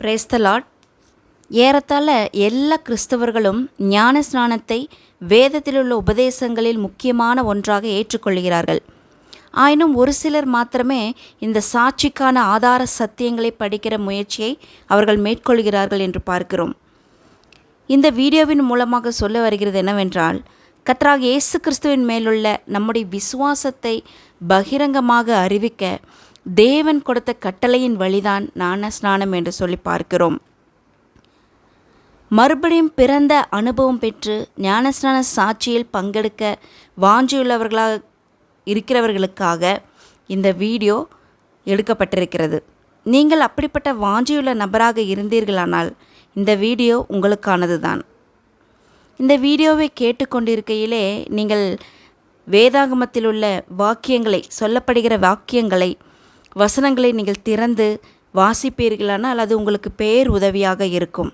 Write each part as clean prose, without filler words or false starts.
Praise the Lord. ஏறத்தாழ எல்லா கிறிஸ்தவர்களும் ஞான ஸ்நானத்தை வேதத்திலுள்ள உபதேசங்களில் முக்கியமான ஒன்றாக ஏற்றுக்கொள்கிறார்கள். ஆயினும் ஒரு சிலர் மாத்திரமே இந்த சாட்சிக்கான ஆதார சத்தியங்களை படிக்கிற முயற்சியை அவர்கள் மேற்கொள்கிறார்கள் என்று பார்க்கிறோம். இந்த வீடியோவின் மூலமாக சொல்ல வருகிறது என்னவென்றால், கர்த்தராகிய இயேசு கிறிஸ்துவின் மேலுள்ள நம்முடைய விசுவாசத்தை பகிரங்கமாக அறிவிக்க தேவன் கொடுத்த கட்டளையின் வழிதான் ஞான ஸ்நானம் என்று சொல்லி பார்க்கிறோம். மறுபடியும் பிறந்த அனுபவம் பெற்று ஞானஸ்நான சாட்சியில் பங்கெடுக்க வாஞ்சியுள்ளவர்களாக இருக்கிறவர்களுக்காக இந்த வீடியோ எடுக்கப்பட்டிருக்கிறது. நீங்கள் அப்படிப்பட்ட வாஞ்சியுள்ள நபராக இருந்தீர்களானால் இந்த வீடியோ உங்களுக்கானது தான். இந்த வீடியோவை கேட்டுக்கொண்டிருக்கையிலே நீங்கள் வேதாகமத்தில் உள்ள வாக்கியங்களை, சொல்லப்படுகிற வாக்கியங்களை, வசனங்களை நீங்கள் திறந்து வாசிப்பீர்களானால் அது உங்களுக்கு பேர் உதவியாக இருக்கும்.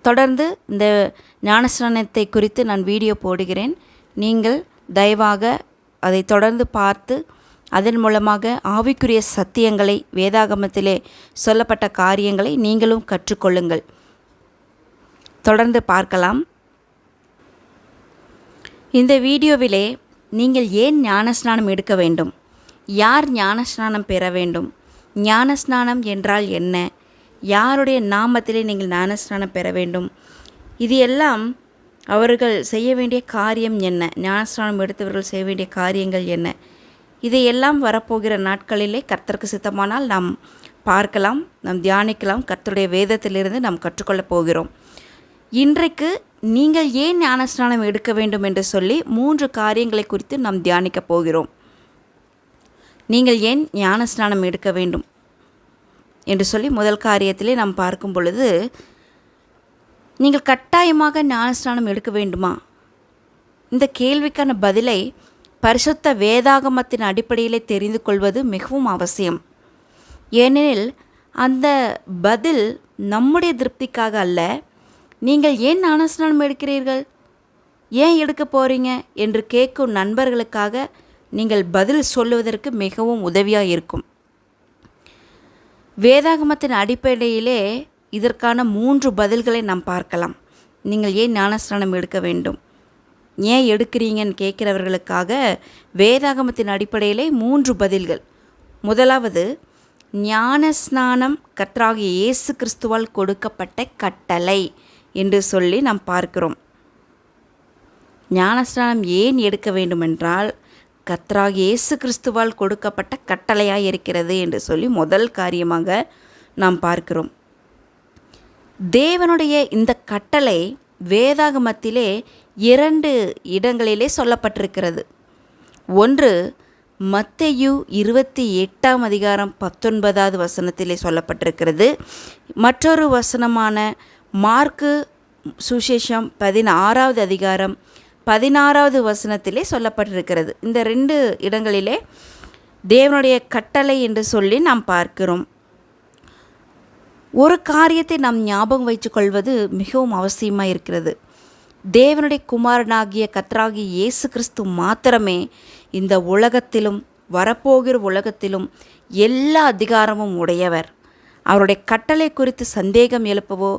தொடர்ந்து இந்த ஞானஸ்நானத்தை குறித்து நான் வீடியோ போடுகிறேன். நீங்கள் தயவாக அதை தொடர்ந்து பார்த்து அதன் மூலமாக ஆவிக்குரிய சத்தியங்களை, வேதாகமத்திலே சொல்லப்பட்ட காரியங்களை நீங்களும் கற்றுக்கொள்ளுங்கள். தொடர்ந்து பார்க்கலாம். இந்த வீடியோவிலே நீங்கள் ஏன் ஞானஸ்நானம் எடுக்க வேண்டும், யார் ஞானஸ்நானம் பெற வேண்டும், ஞானஸ்நானம் என்றால் என்ன, யாருடைய நாமத்திலே நீங்கள் ஞானஸ்நானம் பெற வேண்டும், இது எல்லாம் அவர்கள் செய்ய வேண்டிய காரியம் என்ன, ஞானஸ்நானம் எடுத்தவர்கள் செய்ய வேண்டிய காரியங்கள் என்ன, இதையெல்லாம் வரப்போகிற நாட்களிலே கர்த்தருக்கு சித்தமானால் நாம் பார்க்கலாம், நாம் தியானிக்கலாம். கர்த்தருடைய வேதத்திலிருந்து நாம் கற்றுக்கொள்ளப் போகிறோம். இன்றைக்கு நீங்கள் ஏன் ஞானஸ்நானம் எடுக்க வேண்டும் என்று சொல்லி 3 காரியங்களை குறித்து நாம் தியானிக்கப் போகிறோம். நீங்கள் ஏன் ஞானஸ்நானம் எடுக்க வேண்டும் என்று சொல்லி முதல் காரியத்திலே நாம் பார்க்கும் பொழுது, நீங்கள் கட்டாயமாக ஞானஸ்நானம் எடுக்க வேண்டுமா? இந்த கேள்விக்கான பதிலை பரிசுத்த வேதாகமத்தின் அடிப்படையிலே தெரிந்து கொள்வது மிகவும் அவசியம். ஏனெனில் அந்த பதில் நம்முடைய திருப்திக்காக அல்ல, நீங்கள் ஏன் ஞானஸ்நானம் எடுக்கிறீர்கள், ஏன் எடுக்க போகிறீங்க என்று கேட்கும் நண்பர்களுக்காக நீங்கள் பதில் சொல்லுவதற்கு மிகவும் உதவியாக இருக்கும். வேதாகமத்தின் அடிப்படையிலே இதற்கான 3 பதில்களை நாம் பார்க்கலாம். நீங்கள் ஏன் ஞானஸ்நானம் எடுக்க வேண்டும், ஏன் எடுக்கிறீங்கன்னு கேட்கிறவர்களுக்காக வேதாகமத்தின் அடிப்படையிலே 3 பதில்கள். முதலாவது, ஞானஸ்நானம் கர்த்தராகிய இயேசு கிறிஸ்துவால் கொடுக்கப்பட்ட கட்டளை என்று சொல்லி நாம் பார்க்கிறோம். ஞானஸ்நானம் ஏன் எடுக்க வேண்டுமென்றால் கர்த்தராகிய இயேசு கிறிஸ்துவால் கொடுக்கப்பட்ட கட்டளையாக இருக்கிறது என்று சொல்லி முதல் காரியமாக நாம் பார்க்கிறோம். தேவனுடைய இந்த கட்டளை வேதாகமத்திலே 2 இடங்களிலே சொல்லப்பட்டிருக்கிறது. ஒன்று மத்தேயு 28ஆம் அதிகாரம் 19வது வசனத்திலே சொல்லப்பட்டிருக்கிறது. மற்றொரு வசனமான மார்க்கு சுசேஷம் 16வது அதிகாரம் 16வது வசனத்திலே சொல்லப்பட்டிருக்கிறது. இந்த 2 இடங்களிலே தேவனுடைய கட்டளை என்று சொல்லி நாம் பார்க்கிறோம். ஒரு காரியத்தை நாம் ஞாபகம் வைத்துக்கொள்வது மிகவும் அவசியமாக இருக்கிறது. தேவனுடைய குமாரனாகிய கர்த்தராகிய இயேசு கிறிஸ்து மாத்திரமே இந்த உலகத்திலும் வரப்போகிற உலகத்திலும் எல்லா அதிகாரமும் உடையவர். அவருடைய கட்டளை குறித்து சந்தேகம் எழுப்பவோ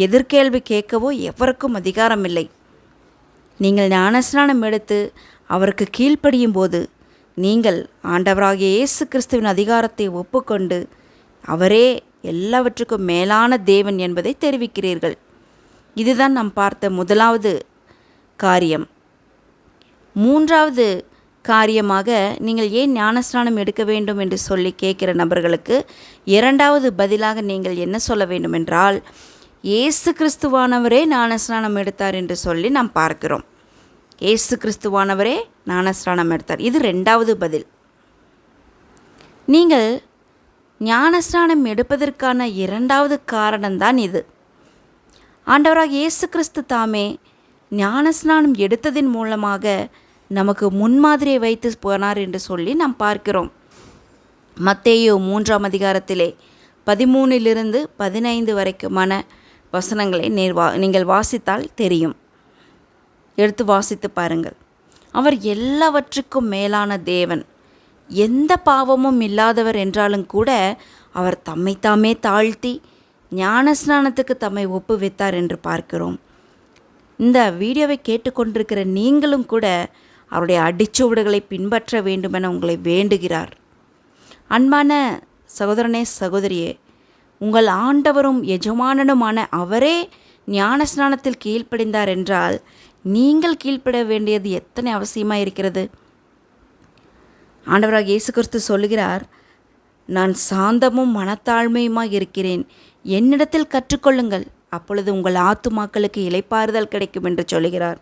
எதிர்கேள்வி கேட்கவோ எவருக்கும் அதிகாரம் இல்லை. நீங்கள் ஞானஸ்நானம் எடுத்து அவருக்கு கீழ்ப்படியும் போது நீங்கள் ஆண்டவராகிய இயேசு கிறிஸ்துவின் அதிகாரத்தை ஒப்புக்கொண்டு அவரே எல்லாவற்றுக்கும் மேலான தேவன் என்பதை தெரிவிக்கிறீர்கள். இதுதான் நாம் பார்த்த முதலாவது காரியம். 3வது காரியமாக, நீங்கள் ஏன் ஞானஸ்நானம் எடுக்க வேண்டும் என்று சொல்லி கேட்கிற நபர்களுக்கு 2வது பதிலாக நீங்கள் என்ன சொல்ல வேண்டும் என்றால், இயேசு கிறிஸ்துவானவரே ஞானஸ்நானம் எடுத்தார் என்று சொல்லி நாம் பார்க்கிறோம். இயேசு கிறிஸ்துவானவரே ஞானஸ்நானம் எடுத்தார். இது 2வது பதில். நீங்கள் ஞானஸ்நானம் எடுப்பதற்கான 2வது காரணம்தான் இது. ஆண்டவராக இயேசு கிறிஸ்து தாமே ஞானஸ்நானம் எடுத்ததின் மூலமாக நமக்கு முன்மாதிரியை வைத்து போனார் என்று சொல்லி நாம் பார்க்கிறோம். மத்தேயு 3ஆம் அதிகாரத்திலே 13லிருந்து 15 வரைக்குமான வசனங்களை நீங்கள் வாசித்தால் தெரியும். எடுத்து வாசித்து பாருங்கள். அவர் எல்லாவற்றுக்கும் மேலான தேவன். எந்த பாவமும் இல்லாதவர் என்றாலும் கூட அவர் தம்மைத்தாமே தாழ்த்தி ஞானஸ்நானத்துக்கு தம்மை ஒப்புவித்தார் என்று பார்க்கிறோம். இந்த வீடியோவை கேட்டுக்கொண்டிருக்கிற நீங்களும் கூட அவருடைய அடிச்சுவடுகளை பின்பற்ற வேண்டுமென உங்களை வேண்டுகிறார். அன்பான சகோதரனே, சகோதரியே, உங்கள் ஆண்டவரும் எஜமானனுமான அவரே ஞானஸ்நானத்தில் கீழ்ப்படிந்தார் என்றால் நீங்கள் கீழ்ப்பட வேண்டியது எத்தனை அவசியமாக இருக்கிறது? ஆண்டவராக இயேசு கிறிஸ்து சொல்லுகிறார், நான் சாந்தமும் மனத்தாழ்மையுமாக இருக்கிறேன், என்னிடத்தில் கற்றுக்கொள்ளுங்கள், அப்பொழுது உங்கள் ஆத்துமாக்களுக்கு இளைப்பாறுதல் கிடைக்கும் என்று சொல்லுகிறார்.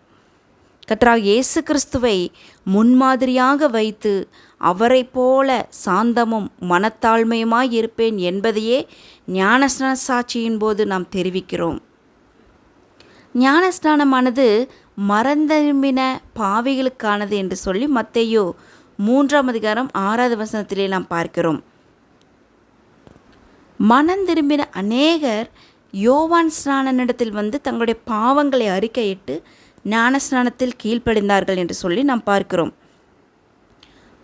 கர்த்தராகிய இயேசு கிறிஸ்துவை முன்மாதிரியாக வைத்து அவரை போல சாந்தமும் மனத்தாழ்மையுமாய் இருப்பேன் என்பதையே ஞானஸ்நான சாட்சியின் போது நாம் தெரிவிக்கிறோம். ஞானஸ்நானமானது மறந்திரும்பின பாவிகளுக்கானது என்று சொல்லி மத்தேயு 3:6 நாம் பார்க்கிறோம். மனம் திரும்பின அநேகர் யோவான் ஸ்நானனிடத்தில் வந்து தங்களுடைய பாவங்களை அறிக்கையிட்டு ஞானஸ்நானத்தில் கீழ்ப்படிந்தார்கள் என்று சொல்லி நாம் பார்க்கிறோம்.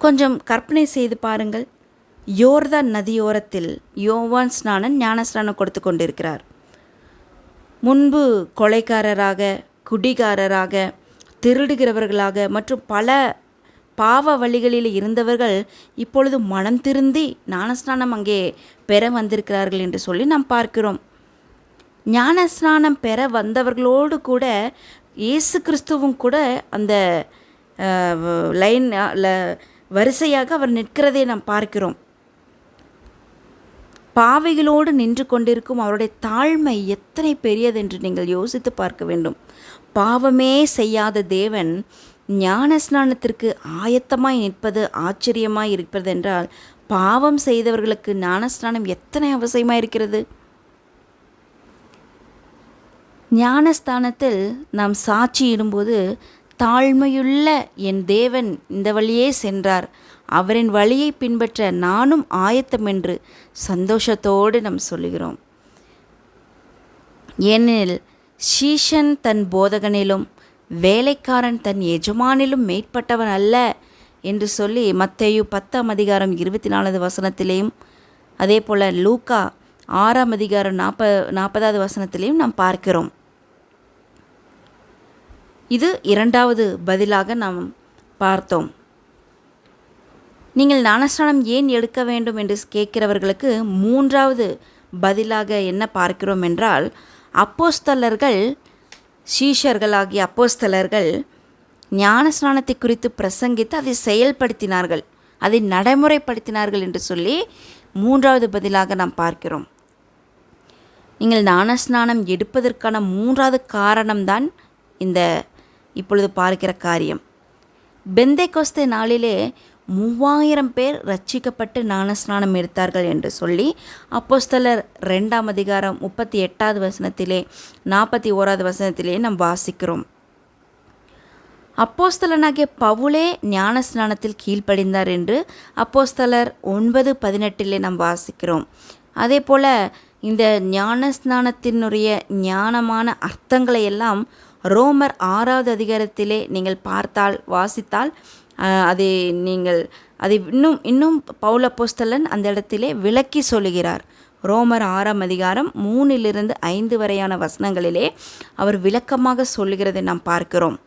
கொஞ்சம் கற்பனை செய்து பாருங்கள். யோர்தான் நதியோரத்தில் யோவான் ஸ்நானன் ஞானஸ்நானம் கொடுத்து கொண்டிருக்கிறார். முன்பு கொலைக்காரராக, குடிகாரராக, திருடுகிறவர்களாக மற்றும் பல பாவ வழிகளில் இருந்தவர்கள் இப்பொழுது மனம் திருந்தி ஞானஸ்நானம் அங்கே பெற வந்திருக்கிறார்கள் என்று சொல்லி நாம் பார்க்கிறோம். ஞானஸ்நானம் பெற வந்தவர்களோடு கூட இயேசு கிறிஸ்துவும் கூட அந்த வரிசையாக அவர் நிற்கிறதை நாம் பார்க்கிறோம். பாவைகளோடு நின்று கொண்டிருக்கும் அவருடைய தாழ்மை எத்தனை பெரியது என்று நீங்கள் யோசித்து பார்க்க வேண்டும். பாவமே செய்யாத தேவன் ஞானஸ்நானத்திற்கு ஆயத்தமாய் நிற்பது ஆச்சரியமாய் இருப்பது என்றால் பாவம் செய்தவர்களுக்கு ஞானஸ்நானம் எத்தனை அவசியமாக இருக்கிறது. ஞானஸ்தானத்தில் நாம் சாட்சியிடும்போது தாழ்மையுள்ள என் தேவன் இந்த வழியே சென்றார், அவரின் வழியை பின்பற்ற நானும் ஆயத்தம் என்று சந்தோஷத்தோடு நாம் சொல்லுகிறோம். ஏனெனில் சீஷன் தன் போதகனிலும் வேலைக்காரன் தன் எஜமானிலும் மேற்பட்டவன் அல்ல என்று சொல்லி மத்தேயு 10:24 அதே போல் லூக்கா 6:40 நாம் பார்க்கிறோம். இது இரண்டாவது பதிலாக நாம் பார்த்தோம். நீங்கள் ஞானஸ்நானம் ஏன் எடுக்க வேண்டும் என்று கேட்கிறவர்களுக்கு மூன்றாவது பதிலாக என்ன பார்க்கிறோம் என்றால், அப்போஸ்தலர்கள், சீஷர்களாகிய அப்போஸ்தலர்கள் ஞானஸ்நானத்தை குறித்து பிரசங்கித்து அதை செயல்படுத்தினார்கள், அதை நடைமுறைப்படுத்தினார்கள் என்று சொல்லி மூன்றாவது பதிலாக நாம் பார்க்கிறோம். நீங்கள் ஞானஸ்நானம் எடுப்பதற்கான மூன்றாவது காரணம்தான் இந்த இப்பொழுது பார்க்கிற காரியம். பெந்தேகோஸ்தே நாளிலே 3000 பேர் ரட்சிக்கப்பட்டு ஞானஸ்நானம் எடுத்தார்கள் என்று சொல்லி அப்போஸ்தலர் 2:38 41 நாம் வாசிக்கிறோம். அப்போஸ்தலனாகிய பவுலே ஞானஸ்நானத்தில் கீழ்ப்படிந்தார் என்று அப்போஸ்தலர் 9:18 நாம் வாசிக்கிறோம். அதே போல் இந்த ஞானஸ்நானத்தினுடைய ஞானமான அர்த்தங்களை எல்லாம் ரோமர் 6 நீங்கள் வாசித்தால் அதை இன்னும் பவுல் அப்போஸ்தலன் அந்த இடத்திலே விளக்கி சொல்லுகிறார். ரோமர் 3:5 வரையான வசனங்களிலே அவர் விளக்கமாக சொல்லுகிறதை நாம் பார்க்கிறோம்.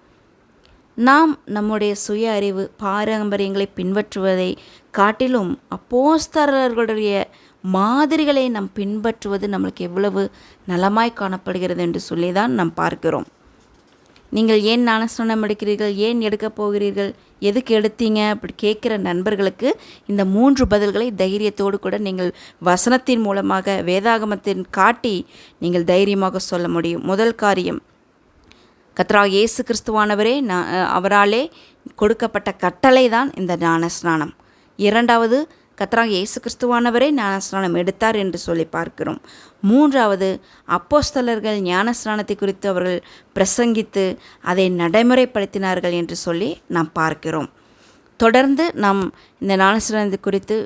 நாம் நம்முடைய சுய அறிவு பாரம்பரியங்களை பின்பற்றுவதை காட்டிலும் அப்போஸ்தலர்களுடைய மாதிரிகளை நாம் பின்பற்றுவது நம்மளுக்கு எவ்வளவு நலமாய் காணப்படுகிறது என்று சொல்லி தான் நாம் பார்க்கிறோம். நீங்கள் ஏன் ஞானஸ்நானம் எடுக்கிறீர்கள், ஏன் எடுக்கப் போகிறீர்கள், எதுக்கு எடுத்தீங்க அப்படி கேட்குற நண்பர்களுக்கு இந்த 3 பதில்களை தைரியத்தோடு கூட நீங்கள் வசனத்தின் மூலமாக வேதாகமத்தின் காட்டி நீங்கள் தைரியமாக சொல்ல முடியும். முதல் காரியம், கர்த்தராகிய இயேசு கிறிஸ்துவானவரே அவராலே கொடுக்கப்பட்ட கட்டளை தான் இந்த ஞானஸ்நானம். இரண்டாவது, கர்த்தராகிய இயேசு கிறிஸ்துவானவரே ஞானஸ்நானம் எடுத்தார் என்று சொல்லி பார்க்கிறோம். மூன்றாவது, அப்போஸ்தலர்கள் ஞானஸ்நானத்தை குறித்து அவர்கள் பிரசங்கித்து அதை நடைமுறைப்படுத்தினார்கள் என்று சொல்லி நாம் பார்க்கிறோம். தொடர்ந்து நாம் இந்த ஞானஸ்நானத்தை குறித்து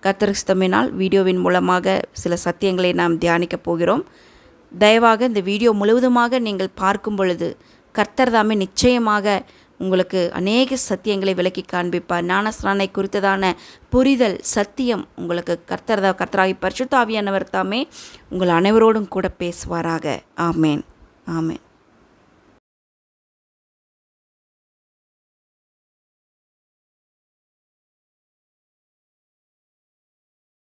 கர்த்தர் சித்தமினால் வீடியோவின் மூலமாக சில சத்தியங்களை நாம் தியானிக்கப் போகிறோம். தயவாக இந்த வீடியோ முழுவதுமாக நீங்கள் பார்க்கும் பொழுது கர்த்தர் தாமே நிச்சயமாக உங்களுக்கு அநேக சத்தியங்களை விளக்கி காண்பிப்பார். ஞானஸ்நானை குறித்ததான புரிதல் சத்தியம் உங்களுக்கு கர்த்தராகி பரிசுத்த ஆவியானவர் தாமே உங்கள் அனைவரோடும் கூட பேசுவாராக. ஆமேன். ஆமேன்.